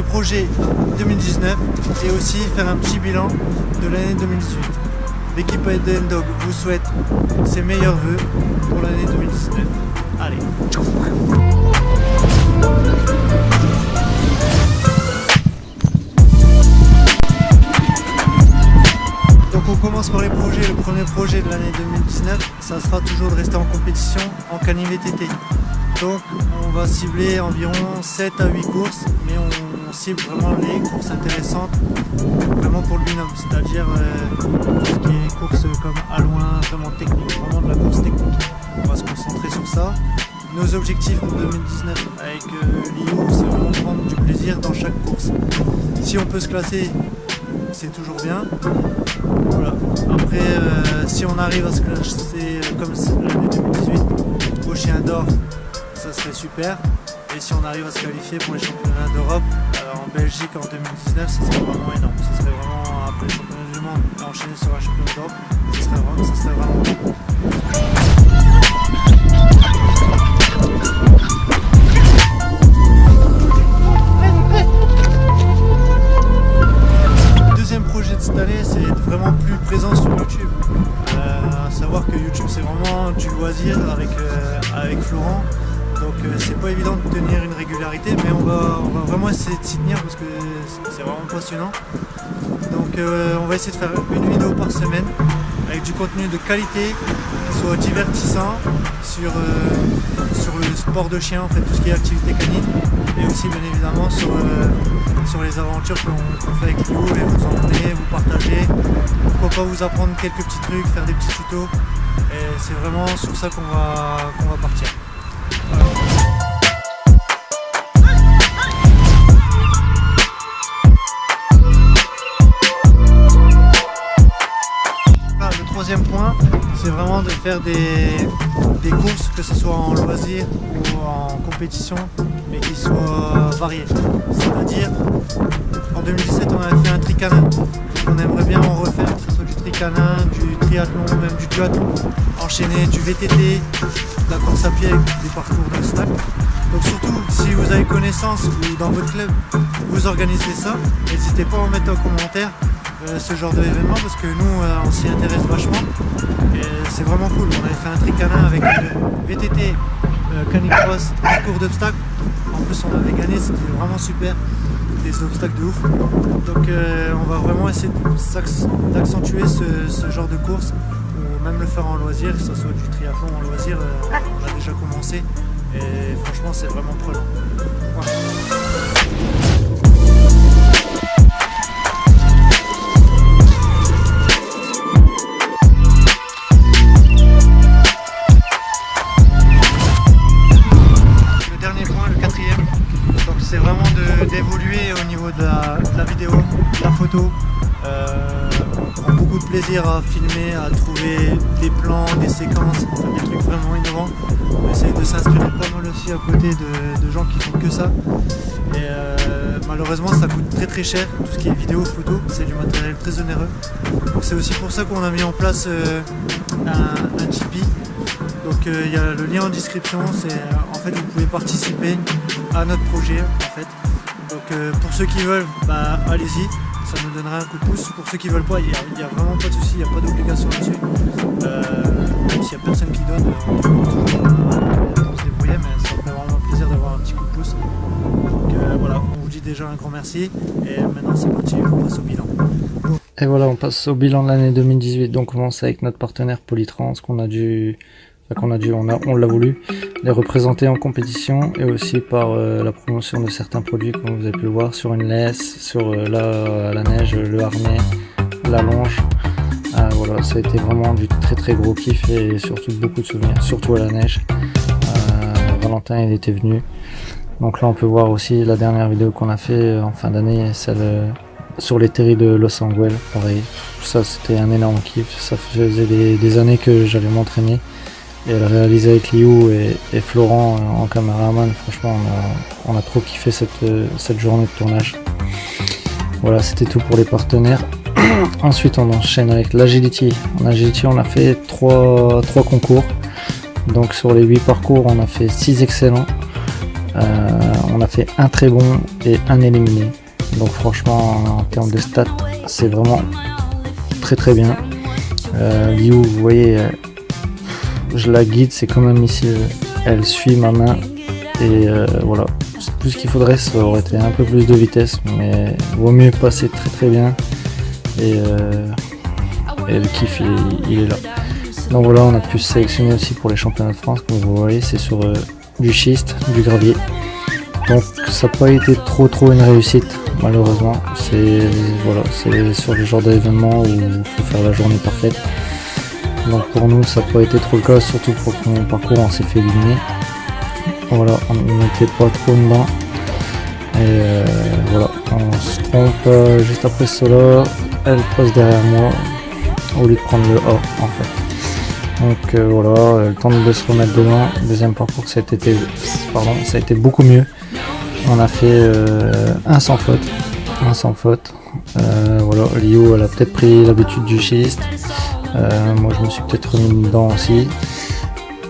projets 2019 et aussi faire un petit bilan de l'année 2018. L'équipe ADN-Dog vous souhaite ses meilleurs vœux pour l'année 2019. Allez. Donc on commence par les projets. Le premier projet de l'année 2019, ça sera toujours de rester en compétition en Cani VTT. Donc on va cibler environ 7 à 8 courses, mais on cible vraiment les courses intéressantes, vraiment pour le binôme, c'est-à-dire tout ce qui est courses comme à loin, vraiment technique, vraiment de la course technique. On va se concentrer sur ça. Nos objectifs pour 2019 avec l'IO, c'est vraiment de prendre du plaisir dans chaque course. Si on peut se classer, c'est toujours bien. Voilà. Après, si on arrive à se classer comme l'année 2018 au Chien d'Or, ça serait super. Et si on arrive à se qualifier pour les championnats d'Europe en Belgique en 2019, ça serait vraiment énorme. Ça serait vraiment, après les championnats du monde, enchaîner sur un championnat d'Europe, ça serait vraiment bien. Deuxième projet de cette année, c'est d'être vraiment plus présent sur YouTube. À savoir que YouTube, c'est vraiment du loisir avec Florent. Donc c'est pas évident de tenir une régularité, mais on va vraiment essayer de s'y tenir parce que c'est vraiment passionnant. Donc on va essayer de faire une vidéo par semaine avec du contenu de qualité, qui soit divertissant sur le sport de chien, en fait, tout ce qui est activité canine, et aussi bien évidemment sur les aventures qu'on fait avec Lio et vous emmener, vous partager, pourquoi pas vous apprendre quelques petits trucs, faire des petits tutos, et c'est vraiment sur ça qu'on va partir. Le troisième point, c'est vraiment de faire des courses, que ce soit en loisir ou en compétition, mais qui soient variées. C'est-à-dire, en 2017, on avait fait un tricanin. On aimerait bien en refaire, que ce soit du tricanin, du triathlon, même du duathlon, enchaîner du VTT, de la course à pied avec des parcours d'obstacles. Donc surtout, si vous avez connaissance ou dans votre club, vous organisez ça, n'hésitez pas à en mettre en commentaire ce genre d'événement parce que nous, on s'y intéresse vachement et c'est vraiment cool. On avait fait un tricanin avec le VTT, canicross, parcours d'obstacles. En plus, on avait gagné, c'était vraiment super. Des obstacles de ouf. Donc on va vraiment essayer d'accentuer ce genre de course, ou même le faire en loisir, que ce soit du triathlon en loisir, on a déjà commencé et franchement c'est vraiment prenant. Voilà. C'est vraiment d'évoluer au niveau de la vidéo, de la photo. On prend beaucoup de plaisir à filmer, à trouver des plans, des séquences, des trucs vraiment innovants. On essaye de s'inspirer pas mal aussi à côté de gens qui font que ça. Et malheureusement ça coûte très très cher, tout ce qui est vidéo, photo, c'est du matériel très onéreux. Donc c'est aussi pour ça qu'on a mis en place un Tipeee. Donc il y a le lien en description, en fait vous pouvez participer à notre projet en fait. Donc pour ceux qui veulent, allez-y, ça nous donnera un coup de pouce. Pour ceux qui veulent pas, il n'y a vraiment pas de souci, il n'y a pas d'obligation là-dessus. Même s'il n'y a personne qui donne, on se débrouiller, mais ça fait vraiment plaisir d'avoir un petit coup de pouce. Donc voilà, on vous dit déjà un grand merci et maintenant c'est parti, on passe au bilan. Et voilà, on passe au bilan de l'année 2018. Donc on commence avec notre partenaire Polytrans on l'a voulu les représenter en compétition et aussi par la promotion de certains produits comme vous avez pu le voir sur une laisse, sur la neige, le harnais, la longe. Voilà, ça a été vraiment du très très gros kiff et surtout beaucoup de souvenirs, surtout à la neige. Valentin il était venu. Donc là on peut voir aussi la dernière vidéo qu'on a fait en fin d'année, celle sur les terris de Los Angeles, pareil. Ça c'était un énorme kiff, ça faisait des années que j'allais m'entraîner. Et le réaliser avec Liu et Florent en caméraman, franchement on a trop kiffé cette journée de tournage. Voilà, c'était tout pour les partenaires. Ensuite on enchaîne avec l'Agility. En Agility on a fait 3 concours. Donc sur les 8 parcours on a fait 6 excellents. On a fait un très bon et un éliminé. Donc franchement, en termes de stats, c'est vraiment très très bien. Liu, vous voyez, je la guide, c'est comme un missile. Elle suit ma main et voilà. Tout ce qu'il faudrait, ça aurait été un peu plus de vitesse, mais vaut mieux passer très très bien. Et le kiff, il est là. Donc voilà, on a pu se sélectionner aussi pour les championnats de France. Comme vous voyez, c'est sur du schiste, du gravier. Donc ça n'a pas été trop une réussite, malheureusement. C'est sur le genre d'événement où il faut faire la journée parfaite. Donc pour nous, ça n'a pas été trop le cas, surtout pour mon parcours, on s'est fait éliminer. Voilà, on n'était pas trop dedans. Et voilà, on se trompe juste après cela. Elle passe derrière moi au lieu de prendre le A en fait. Donc voilà, elle tente de se remettre dedans. Deuxième parcours, ça a été beaucoup mieux. On a fait un sans faute. Voilà, Liu, elle a peut-être pris l'habitude du schiste. Moi, je me suis peut-être remis dedans aussi.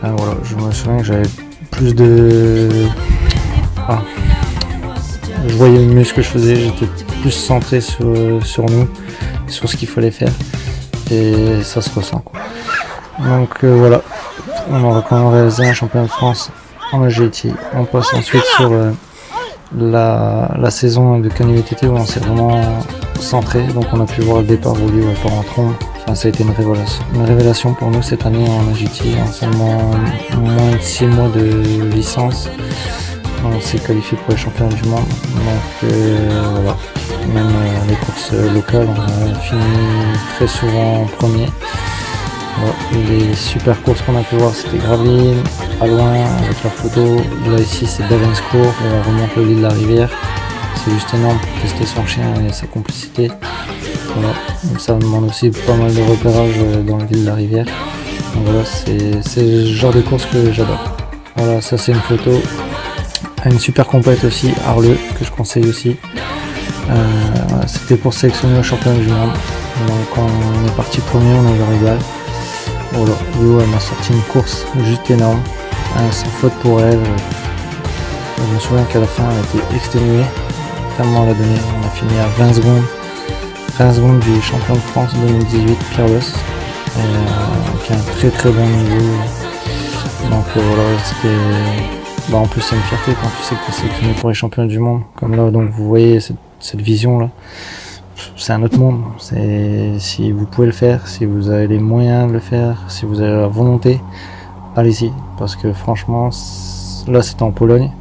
Voilà, je me souviens que j'avais plus de... je voyais mieux ce que je faisais, j'étais plus centré sur nous, sur ce qu'il fallait faire. Et ça se ressent, quoi. Donc voilà, on aura quand même réalisé un championnat de France en agility. On passe ensuite sur la saison de Canu VTT où on s'est vraiment centré. Donc on a pu voir le départ au lieu à part en trombe. Enfin, ça a été une révélation pour nous cette année en agility. En seulement moins de 6 mois de licence, on s'est qualifié pour les championnats du monde. Donc voilà, même les courses locales, on a fini très souvent en premier. Voilà. Les super courses qu'on a pu voir, c'était Gravelines, à loin avec la photo. Là ici c'est Davenscourt, on remonte le lit de la rivière. C'est juste énorme pour tester son chien et sa complicité. Voilà. Donc ça demande aussi pas mal de repérage dans le lit de la rivière. Donc voilà, c'est le genre de course que j'adore. Voilà, ça c'est une photo. Une super compète aussi, Arleux, que je conseille aussi. C'était pour sélectionner au championnat du monde. Donc quand on est parti premier, on a eu le régal. Voilà, Lou, elle m'a sorti une course juste énorme, sans faute pour elle. Je me souviens qu'à la fin, elle était exténuée, tellement elle a donné. On a fini à 20 secondes du champion de France 2018, Pierre Loss, qui a un très bon niveau. Donc voilà, c'était... en plus c'est une fierté quand tu sais que tu es sélectionné pour les championnats du monde, comme là, donc vous voyez cette vision là. C'est un autre monde. Si vous pouvez le faire, si vous avez les moyens de le faire, si vous avez la volonté, allez-y. Parce que franchement, là c'était en Pologne,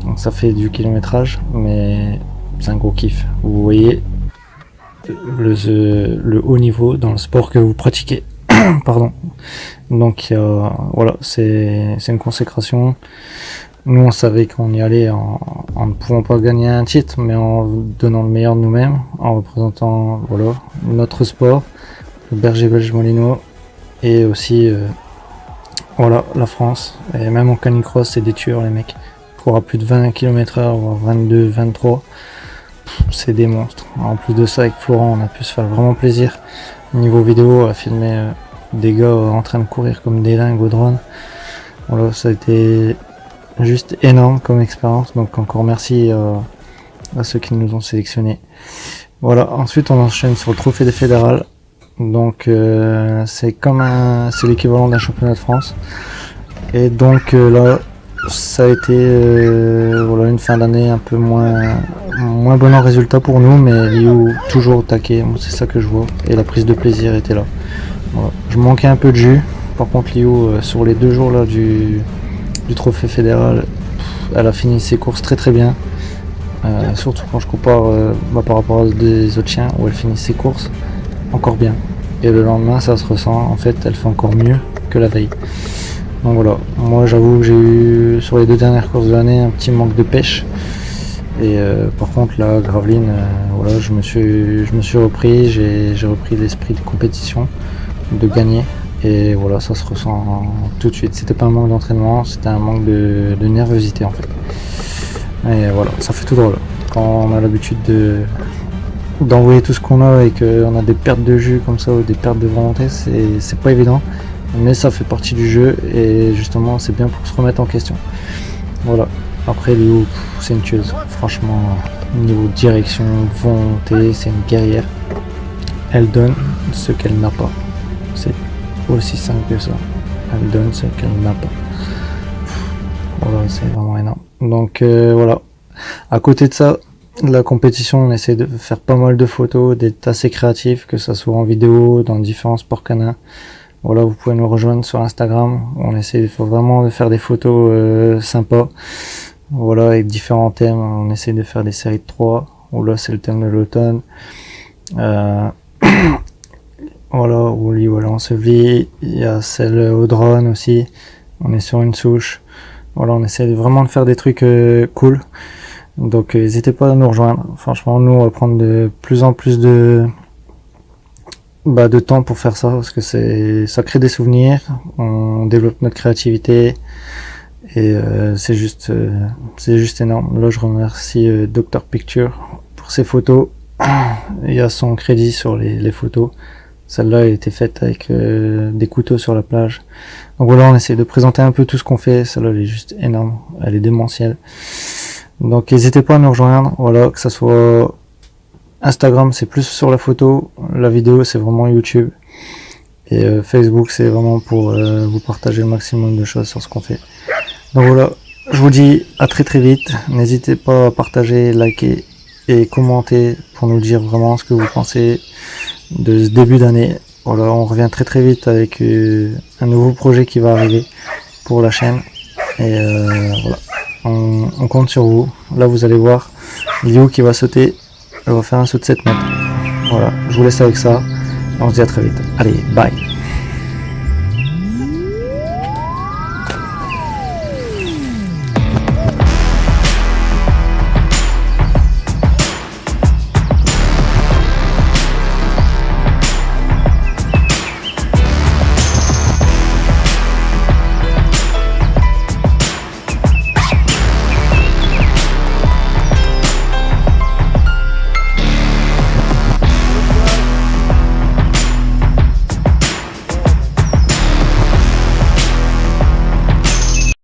donc ça fait du kilométrage, mais c'est un gros kiff. Vous voyez le haut niveau dans le sport que vous pratiquez. Pardon. Donc voilà, c'est une consécration. Nous on savait qu'on y allait en ne pouvant pas gagner un titre, mais en donnant le meilleur de nous-mêmes, en représentant voilà, notre sport, le berger belge Molino, et aussi voilà, la France. Et même en canicross, c'est des tueurs les mecs. Pour à plus de 20 km/h, voire 22, 23, c'est des monstres. En plus de ça, avec Florent, on a pu se faire vraiment plaisir. Niveau vidéo, à filmer des gars en train de courir comme des dingues au drone. Voilà, ça a été juste énorme comme expérience, donc encore merci à ceux qui nous ont sélectionnés. Voilà, ensuite on enchaîne sur le trophée des fédérales. Donc c'est l'équivalent d'un championnat de France. Et donc là ça a été voilà, une fin d'année un peu moins bon en résultat pour nous, mais Liu toujours au taquet, moi c'est ça que je vois, et la prise de plaisir était là. Voilà. Je manquais un peu de jus, par contre Liu sur les 2 jours là du trophée fédéral, elle a fini ses courses très bien, surtout quand je compare par rapport à des autres chiens où elle finit ses courses encore bien, et le lendemain ça se ressent, en fait elle fait encore mieux que la veille. Donc voilà, moi j'avoue que j'ai eu sur les 2 dernières courses de l'année un petit manque de pêche, et par contre là Gravelines, voilà, je me suis repris, j'ai repris l'esprit de compétition, de gagner. Et voilà, ça se ressent tout de suite. C'était pas un manque d'entraînement, c'était un manque de nervosité en fait. Et voilà, ça fait tout drôle. Quand on a l'habitude d'envoyer tout ce qu'on a et qu'on a des pertes de jus comme ça ou des pertes de volonté, c'est pas évident. Mais ça fait partie du jeu et justement c'est bien pour se remettre en question. Voilà. Après Liu, c'est une tueuse. Franchement, niveau direction, volonté, c'est une guerrière. Elle donne ce qu'elle n'a pas. C'est aussi simple que ça. Elle donne ce qu'elle n'a pas. Voilà, c'est vraiment énorme. Donc voilà. À côté de ça, la compétition, on essaie de faire pas mal de photos, d'être assez créatif, que ça soit en vidéo, dans différents sports canins. Voilà, vous pouvez nous rejoindre sur Instagram. On essaie vraiment de faire des photos sympas. Voilà, avec différents thèmes. On essaie de faire des séries de 3. Où là, c'est le thème de l'automne. Voilà, où lit, voilà, enseveli. Il y a celle au drone aussi. On est sur une souche. Voilà, on essaie vraiment de faire des trucs cool. Donc, n'hésitez pas à nous rejoindre. Franchement, nous, on va prendre de plus en plus de temps pour faire ça, parce que ça crée des souvenirs. On développe notre créativité. Et c'est juste énorme. Là, je remercie Dr Picture pour ses photos. Il y a son crédit sur les photos. Celle-là a été faite avec des couteaux sur la plage. Donc voilà, on essaie de présenter un peu tout ce qu'on fait. Celle-là, elle est juste énorme. Elle est démentielle. Donc n'hésitez pas à nous rejoindre. Voilà, que ça soit Instagram, c'est plus sur la photo. La vidéo, c'est vraiment YouTube. Et Facebook, c'est vraiment pour vous partager le maximum de choses sur ce qu'on fait. Donc voilà, je vous dis à très très vite. N'hésitez pas à partager, liker et commenter pour nous dire vraiment ce que vous pensez de ce début d'année. Voilà, on revient très très vite avec un nouveau projet qui va arriver pour la chaîne. Et voilà, on compte sur vous. Là, vous allez voir Liu qui va sauter. Elle va faire un saut de 7 mètres. Voilà, je vous laisse avec ça. On se dit à très vite. Allez, bye.